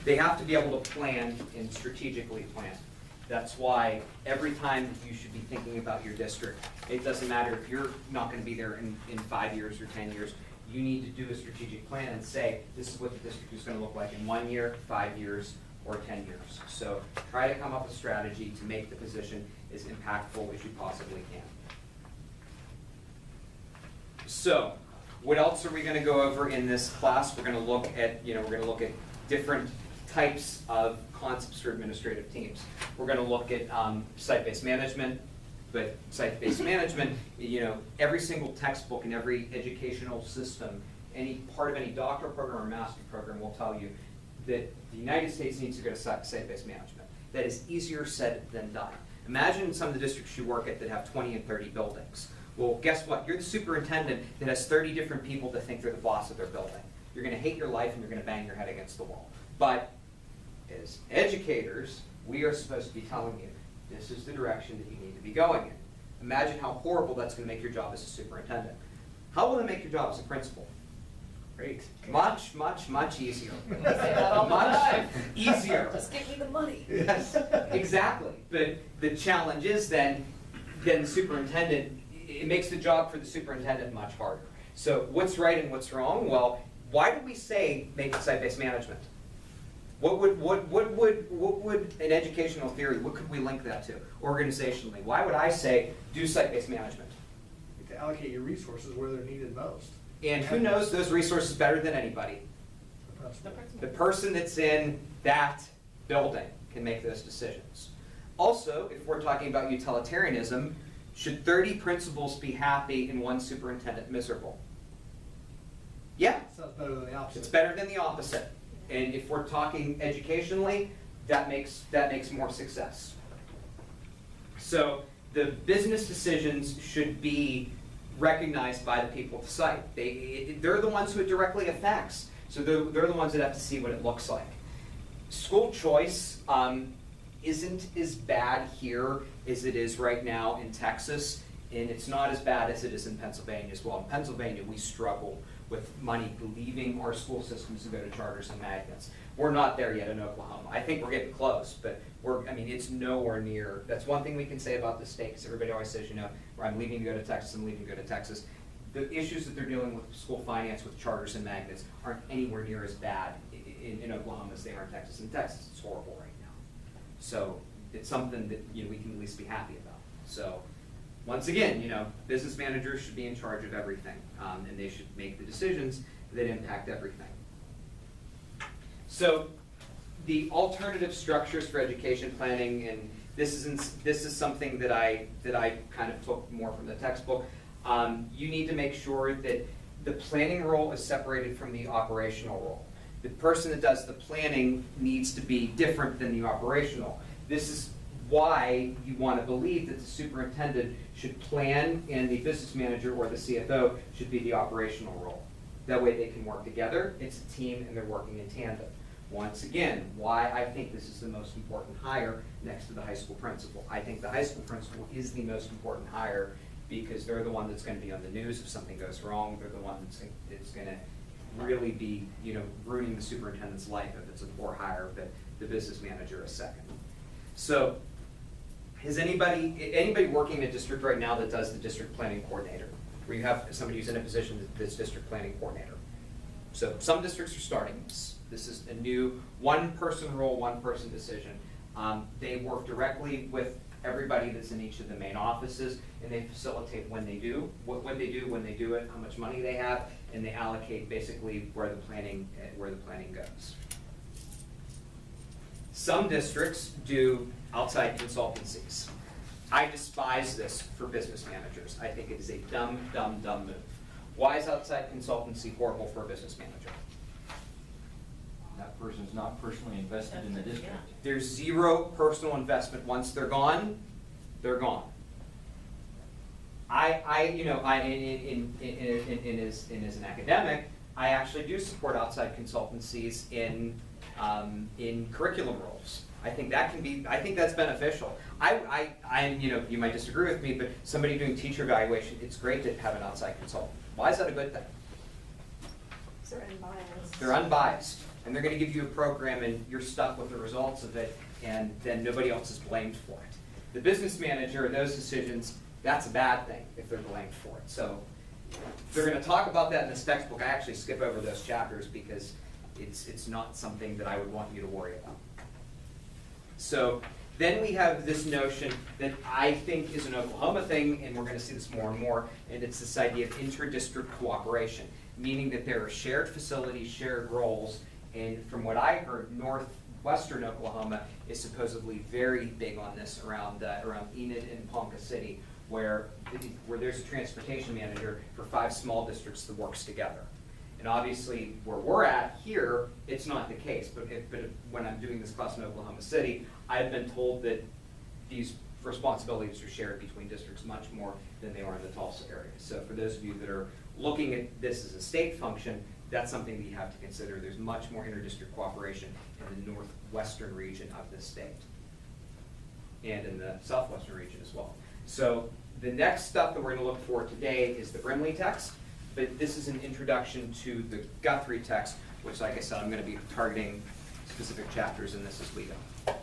They have to be able to plan and strategically plan. That's why every time you should be thinking about your district, it doesn't matter if you're not going to be there in 5 years or 10 years, you need to do a strategic plan and say, this is what the district is going to look like in 1 year, 5 years, or 10 years. So try to come up with a strategy to make the position as impactful as you possibly can. So what else are we going to go over in this class? We're going to look at, different types of concepts for administrative teams. We're going to look at site-based management, but site-based management, every single textbook and every educational system, any part of any doctoral program or master program will tell you that the United States needs to go to site-based management. That is easier said than done. Imagine some of the districts you work at that have 20 and 30 buildings. Well, guess what? You're the superintendent that has 30 different people that think they're the boss of their building. You're going to hate your life and you're going to bang your head against the wall. But as educators, we are supposed to be telling you, this is the direction that you need to be going in. Imagine how horrible that's going to make your job as a superintendent. How will it make your job as a principal? Great. Much, much, much easier. Much easier. Just give me the money. Yes, exactly. But the challenge is then the superintendent, it makes the job for the superintendent much harder. So what's right and what's wrong? Well, why do we say make it site-based management? What would an educational theory, what could we link that to organizationally? Why would I say do site-based management? To allocate your resources where they're needed most. And who knows those resources better than anybody? The person that's in that building can make those decisions. Also, if we're talking about utilitarianism, should 30 principals be happy and one superintendent miserable? Yeah. Sounds better than the opposite. It's better than the opposite. And if we're talking educationally, that makes more success. So the business decisions should be recognized by the people at the site. They're the ones who it directly affects. So they're the ones that have to see what it looks like. School choice isn't as bad here as it is right now in Texas, and it's not as bad as it is in Pennsylvania as well. In Pennsylvania, we struggle with money leaving our school systems to go to charters and magnets. We're not there yet in Oklahoma. I think we're getting close, but it's nowhere near. That's one thing we can say about the state, because everybody always says, I'm leaving to go to Texas, I'm leaving to go to Texas. The issues that they're dealing with school finance with charters and magnets aren't anywhere near as bad in Oklahoma as they are in Texas. In Texas, it's horrible right now. So it's something that we can at least be happy about. So once again, business managers should be in charge of everything, and they should make the decisions that impact everything. So the alternative structures for education planning, and this is something that I kind of took more from the textbook. You need to make sure that the planning role is separated from the operational role. The person that does the planning needs to be different than the operational. This is why you want to believe that the superintendent should plan and the business manager or the CFO should be the operational role. That way they can work together, it's a team, and they're working in tandem. Once again, why I think this is the most important hire next to the high school principal. I think the high school principal is the most important hire because they're the one that's going to be on the news if something goes wrong. They're the one that's going to really be ruining the superintendent's life if it's a poor hire, but the business manager is second. So has anybody working in a district right now that does the district planning coordinator, where you have somebody who's in a position that's district planning coordinator? So some districts are starting this. This is a new one-person role, one-person decision. They work directly with everybody that's in each of the main offices, and they facilitate when they do it, how much money they have, and they allocate basically where the planning goes. Some districts do outside consultancies. I despise this for business managers. I think it is a dumb, dumb, dumb move. Why is outside consultancy horrible for a business manager? That person's not personally invested in the district. There's zero personal investment. Once they're gone, they're gone. As an academic, I actually do support outside consultancies in curriculum roles. I think that's beneficial. You might disagree with me, but somebody doing teacher evaluation, it's great to have an outside consultant. Why is that a good thing? They're unbiased. They're unbiased. And they're gonna give you a program and you're stuck with the results of it, and then nobody else is blamed for it. The business manager, those decisions, that's a bad thing if they're blamed for it. So they're gonna talk about that in this textbook. I actually skip over those chapters because it's not something that I would want you to worry about. So then we have this notion that I think is an Oklahoma thing, and we're going to see this more and more, and it's this idea of interdistrict cooperation, meaning that there are shared facilities, shared roles, and from what I heard, northwestern Oklahoma is supposedly very big on this around Enid and Ponca City, where there's a transportation manager for 5 small districts that works together. And obviously, where we're at here, it's not the case. But when I'm doing this class in Oklahoma City, I've been told that these responsibilities are shared between districts much more than they are in the Tulsa area. So for those of you that are looking at this as a state function, that's something that you have to consider. There's much more interdistrict cooperation in the northwestern region of the state and in the southwestern region as well. So the next stuff that we're going to look for today is the Brimley text. But this is an introduction to the Guthrie text, which, like I said, I'm going to be targeting specific chapters in this as we go.